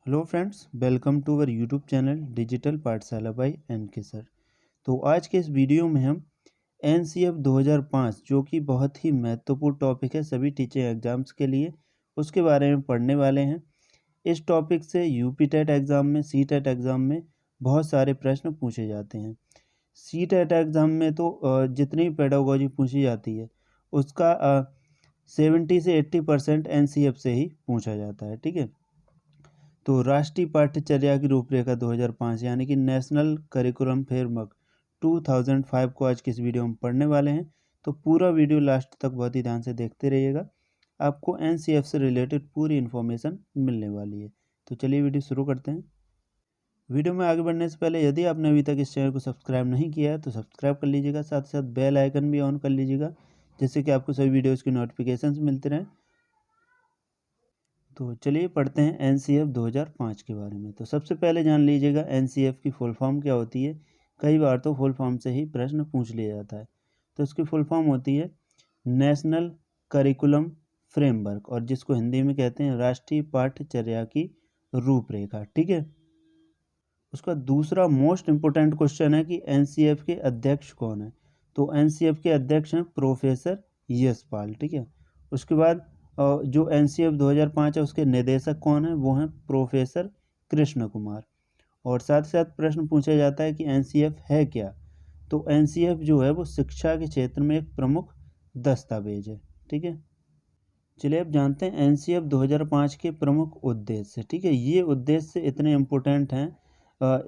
Hello friends, welcome to our YouTube channel digital Pathshala by NK sir. तो आज के इस वीडियो में हम एनसीएफ 2005 जो कि बहुत ही महत्वपूर्ण टॉपिक है सभी टीचिंग एग्जाम्स के लिए, उसके बारे में पढ़ने वाले हैं। इस टॉपिक से यूपी टेट एग्ज़ाम में, सी टेट एग्ज़ाम में बहुत सारे प्रश्न पूछे जाते हैं। सी टेट एग्ज़ाम में तो जितनी पेडागोजी पूछी जाती है उसका 70 से 80% एनसीएफ से ही पूछा जाता है। ठीक है, तो राष्ट्रीय पाठ्यचर्या की रूपरेखा 2005 यानी कि नेशनल करिकुलम फ्रेमवर्क 2005 को आज की इस वीडियो में पढ़ने वाले हैं। तो पूरा वीडियो लास्ट तक बहुत ही ध्यान से देखते रहिएगा, आपको एनसीएफ से रिलेटेड पूरी इन्फॉर्मेशन मिलने वाली है। तो चलिए वीडियो शुरू करते हैं। वीडियो में आगे बढ़ने से पहले यदि आपने अभी तक इस चैनल को सब्सक्राइब नहीं किया है तो सब्सक्राइब कर लीजिएगा, साथ ही साथ बेल आइकन भी ऑन कर लीजिएगा जिससे कि आपको सभी वीडियोज़ की नोटिफिकेशंस मिलते रहें। तो चलिए पढ़ते हैं एनसीएफ 2005 के बारे में। तो सबसे पहले जान लीजिएगा एनसीएफ की फुल फॉर्म क्या होती है। कई बार तो फुल फॉर्म से ही प्रश्न पूछ लिया जाता है। तो इसकी फुल फॉर्म होती है नेशनल करिकुलम फ्रेमवर्क, और जिसको हिंदी में कहते हैं राष्ट्रीय पाठ्यचर्या की रूपरेखा। ठीक है, उसका दूसरा मोस्ट इम्पोर्टेंट क्वेश्चन है कि एनसीएफ के अध्यक्ष कौन है। तो एनसीएफ के अध्यक्ष हैं प्रोफेसर यशपाल। ठीक है, उसके बाद जो एनसीएफ 2005 है उसके निदेशक कौन है, वो हैं प्रोफेसर कृष्ण कुमार। और साथ ही साथ प्रश्न पूछा जाता है कि एनसीएफ है क्या। तो एनसीएफ जो है वो शिक्षा के क्षेत्र में एक प्रमुख दस्तावेज है। ठीक है, चलिए अब जानते हैं एनसीएफ 2005 के प्रमुख उद्देश्य। ठीक है, ये उद्देश्य इतने इम्पोर्टेंट हैं,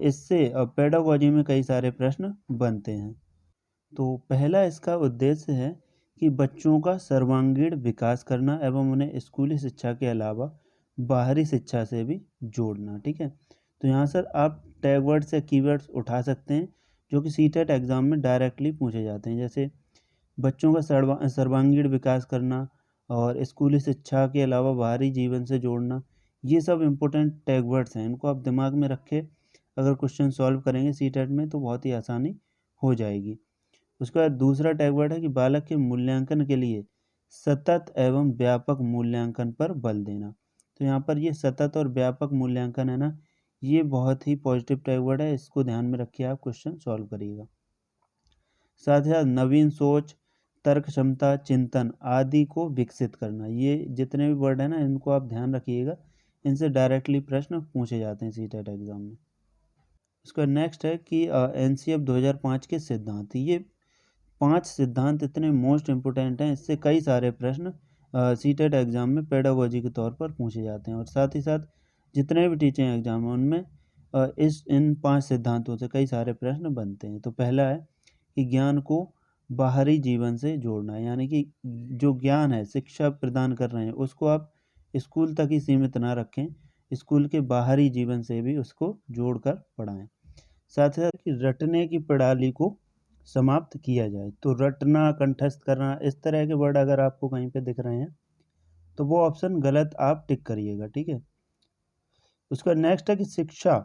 इससे पेडागोजी में कई सारे प्रश्न बनते हैं। तो पहला इसका उद्देश्य है कि बच्चों का सर्वांगीण विकास करना एवं उन्हें स्कूली शिक्षा के अलावा बाहरी शिक्षा से भी जोड़ना। ठीक है, तो यहाँ सर आप टैग वर्ड्स या कीवर्ड्स उठा सकते हैं जो कि सीटेट एग्ज़ाम में डायरेक्टली पूछे जाते हैं, जैसे बच्चों का सर्वांगीण विकास करना और स्कूली शिक्षा के अलावा बाहरी जीवन से जोड़ना। ये सब इम्पोर्टेंट टैग वर्ड्स हैं, इनको आप दिमाग में रखें। अगर क्वेश्चन सॉल्व करेंगे सीटेट में तो बहुत ही आसानी हो जाएगी। उसके बाद दूसरा टैग वर्ड है कि बालक के मूल्यांकन के लिए सतत एवं व्यापक मूल्यांकन पर बल देना। तो यहाँ पर ये सतत और व्यापक मूल्यांकन है ना, ये बहुत ही पॉजिटिव टैग वर्ड है, इसको ध्यान में रखिए, आप क्वेश्चन सॉल्व करिएगा। साथ ही साथ नवीन सोच, तर्क क्षमता, चिंतन आदि को विकसित करना। ये जितने भी वर्ड है ना इनको आप ध्यान रखिएगा, इनसे डायरेक्टली प्रश्न पूछे जाते हैं सीटेट एग्जाम में। उसका नेक्स्ट है कि एनसीएफ 2005 के सिद्धांत। ये 5 सिद्धांत इतने मोस्ट इम्पोर्टेंट हैं, इससे कई सारे प्रश्न सीटेट एग्ज़ाम में पेडागोजी के तौर पर पूछे जाते हैं। और साथ ही साथ जितने भी टीचिंग एग्ज़ाम हैं उनमें इन 5 सिद्धांतों से कई सारे प्रश्न बनते हैं। तो पहला है कि ज्ञान को बाहरी जीवन से जोड़ना, यानी कि जो ज्ञान है शिक्षा प्रदान कर रहे हैं उसको आप स्कूल तक ही सीमित ना रखें, स्कूल के बाहरी जीवन से भी उसको जोड़कर पढ़ाएं। साथ ही साथ कि रटने की प्रणाली को समाप्त किया जाए। तो रटना, कंठस्थ करना, इस तरह के वर्ड अगर आपको कहीं पे दिख रहे हैं तो वो ऑप्शन गलत आप टिक करिएगा। ठीक है, उसका नेक्स्ट है कि शिक्षा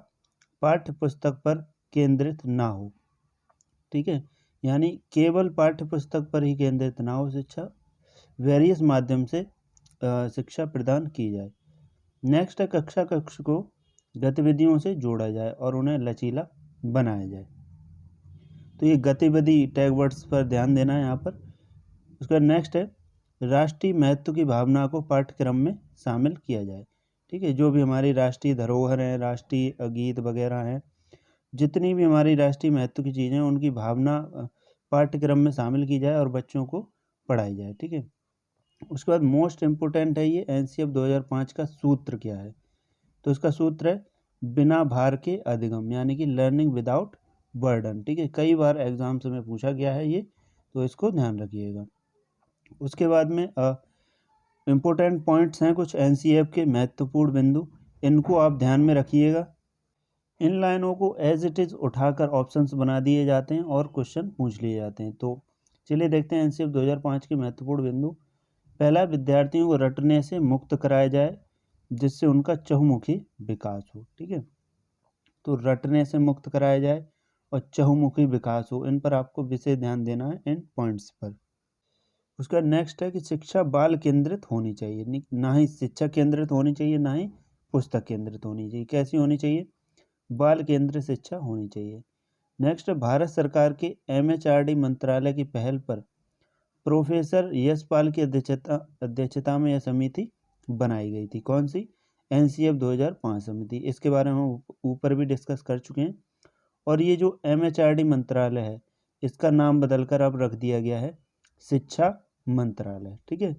पाठ्य पुस्तक पर केंद्रित ना हो। ठीक है, यानी केवल पाठ्य पुस्तक पर ही केंद्रित ना हो शिक्षा, वेरियस माध्यम से शिक्षा प्रदान की जाए। नेक्स्ट है कक्षा कक्ष को गतिविधियों से जोड़ा जाए और उन्हें लचीला बनाया जाए। तो ये गतिविधि टैग वर्ड्स पर ध्यान देना है यहाँ पर। उसका नेक्स्ट है राष्ट्रीय महत्व की भावना को पाठ्यक्रम में शामिल किया जाए। ठीक है, जो भी हमारी राष्ट्रीय धरोहर हैं, राष्ट्रीय गीत वगैरह हैं, जितनी भी हमारी राष्ट्रीय महत्व की चीज़ें हैं उनकी भावना पाठ्यक्रम में शामिल की जाए और बच्चों को पढ़ाई जाए। ठीक है, उसके बाद मोस्ट इम्पोर्टेंट है ये एनसीएफ 2005 का सूत्र क्या है। तो इसका सूत्र है बिना भार के अधिगम, यानी कि लर्निंग विदाउट बर्डन। ठीक है, कई बार एग्जाम्स में पूछा गया है ये, तो इसको ध्यान रखिएगा। उसके बाद में इम्पोर्टेंट पॉइंट्स हैं कुछ एनसीएफ के महत्वपूर्ण बिंदु, इनको आप ध्यान में रखिएगा। इन लाइनों को एज इट इज़ उठाकर ऑप्शंस बना दिए जाते हैं और क्वेश्चन पूछ लिए जाते हैं। तो चलिए देखते हैं एनसीएफ 2005 के महत्वपूर्ण बिंदु। पहला, विद्यार्थियों को रटने से मुक्त कराया जाए जिससे उनका चहुमुखी विकास हो। ठीक है, तो रटने से मुक्त कराया जाए और चहुमुखी विकास हो, इन पर आपको विशेष ध्यान देना है, इन पॉइंट्स पर। उसका नेक्स्ट है कि शिक्षा बाल केंद्रित होनी चाहिए, ना ही शिक्षा केंद्रित होनी चाहिए, ना ही पुस्तक केंद्रित होनी चाहिए। कैसी होनी चाहिए? बाल केंद्रित शिक्षा होनी चाहिए। नेक्स्ट, भारत सरकार के MHRD मंत्रालय की पहल पर प्रोफेसर यशपाल की अध्यक्षता में यह समिति बनाई गई थी। कौन सी? NCF 2005 समिति। इसके बारे में हम ऊपर भी डिस्कस कर चुके हैं। और ये जो MHRD मंत्रालय है, इसका नाम बदलकर अब रख दिया गया है शिक्षा मंत्रालय। ठीक है,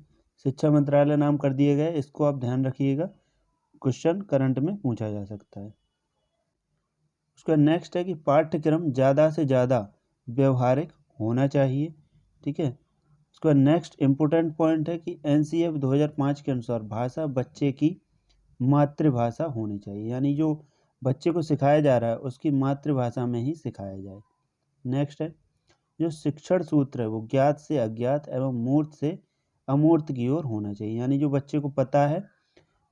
शिक्षा मंत्रालय नाम कर दिया गया है, इसको आप ध्यान रखिएगा, क्वेश्चन करंट में पूछा जा सकता है। उसका नेक्स्ट है कि पाठ्यक्रम ज़्यादा से ज़्यादा व्यवहारिक होना चाहिए। ठीक है, उसका नेक्स्ट इम्पोर्टेंट पॉइंट है कि NCF 2005 के अनुसार भाषा बच्चे की मातृभाषा होनी चाहिए, यानी जो बच्चे को सिखाया जा रहा है उसकी मातृभाषा में ही सिखाया जाए। नेक्स्ट है जो शिक्षण सूत्र है वो ज्ञात से अज्ञात एवं मूर्त से अमूर्त की ओर होना चाहिए, यानी जो बच्चे को पता है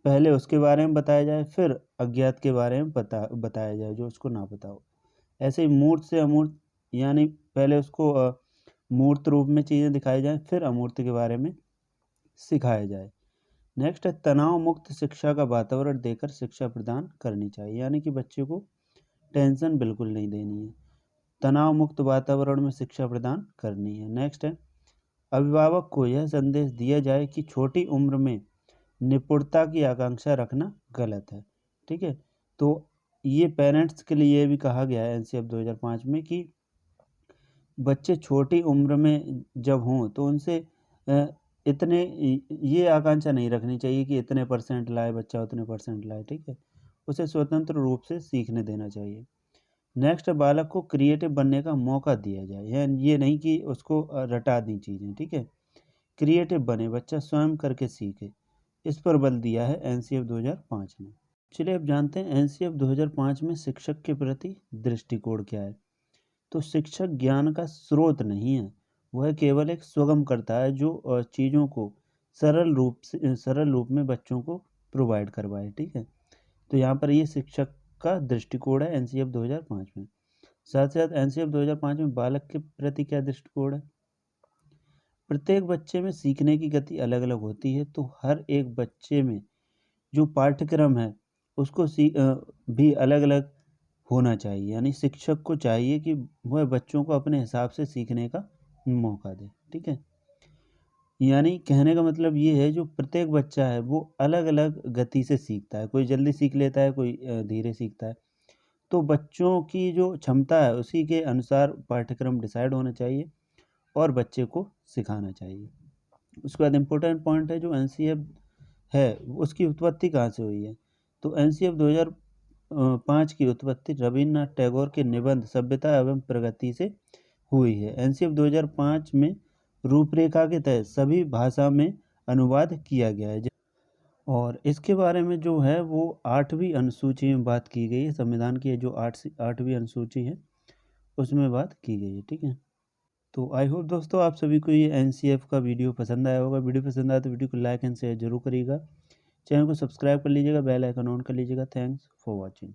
पहले उसके बारे में बताया जाए, फिर अज्ञात के बारे में बताया जाए जो उसको ना पता हो। ऐसे ही मूर्त से अमूर्त, यानी पहले उसको मूर्त रूप में चीज़ें दिखाई जाए, फिर अमूर्त के बारे में सिखाया जाए। नेक्स्ट है तनाव मुक्त शिक्षा का वातावरण देकर शिक्षा प्रदान करनी चाहिए, यानी कि बच्चे को टेंशन बिल्कुल नहीं देनी है, तनाव मुक्त वातावरण में शिक्षा प्रदान करनी है। नेक्स्ट है अभिभावक को यह संदेश दिया जाए कि छोटी उम्र में निपुणता की आकांक्षा रखना गलत है। ठीक है, तो ये पेरेंट्स के लिए भी कहा गया है NCF 2005 में कि बच्चे छोटी उम्र में जब हों तो उनसे इतने ये आकांक्षा नहीं रखनी चाहिए कि इतने % लाए बच्चा, उतने % लाए। ठीक है, उसे स्वतंत्र रूप से सीखने देना चाहिए। नेक्स्ट, बालक को क्रिएटिव बनने का मौका दिया जाए, ये नहीं कि उसको रटा दी चीज़ें। ठीक है, क्रिएटिव बने, बच्चा स्वयं करके सीखे, इस पर बल दिया है NCF 2005 ने। चलिए अब जानते हैं NCF 2005 में शिक्षक के प्रति दृष्टिकोण क्या है। तो शिक्षक ज्ञान का स्रोत नहीं है, वह केवल एक सुगमकर्ता है जो चीज़ों को सरल रूप में बच्चों को प्रोवाइड करवाए। ठीक है, तो यहाँ पर ये शिक्षक का दृष्टिकोण है NCF 2005 में। साथ साथ NCF 2005 में बालक के प्रति क्या दृष्टिकोण है? प्रत्येक बच्चे में सीखने की गति अलग अलग होती है, तो हर एक बच्चे में जो पाठ्यक्रम है उसको भी अलग अलग होना चाहिए, यानी शिक्षक को चाहिए कि वह बच्चों को अपने हिसाब से सीखने का मौका दे। ठीक है, यानी कहने का मतलब ये है जो प्रत्येक बच्चा है वो अलग अलग गति से सीखता है, कोई जल्दी सीख लेता है, कोई धीरे सीखता है। तो बच्चों की जो क्षमता है उसी के अनुसार पाठ्यक्रम डिसाइड होना चाहिए और बच्चे को सिखाना चाहिए। उसके बाद इम्पोर्टेंट पॉइंट है जो NCF है उसकी उत्पत्ति कहाँ से हुई है। तो NCF 2005 की उत्पत्ति रविन्द्रनाथ टैगोर के निबंध सभ्यता एवं प्रगति से हुई है। NCF 2005 में रूपरेखा के तहत सभी भाषा में अनुवाद किया गया है और इसके बारे में जो है वो 8वीं अनुसूची में बात की गई है। संविधान की जो 8वीं अनुसूची है उसमें बात की गई है। ठीक है, तो आई होप दोस्तों आप सभी को ये NCF का वीडियो पसंद आया होगा। वीडियो पसंद आया तो वीडियो को लाइक एंड शेयर जरूर करिएगा, चैनल को सब्सक्राइब कर लीजिएगा, बेल आइकन ऑन कर लीजिएगा। Thanks for watching.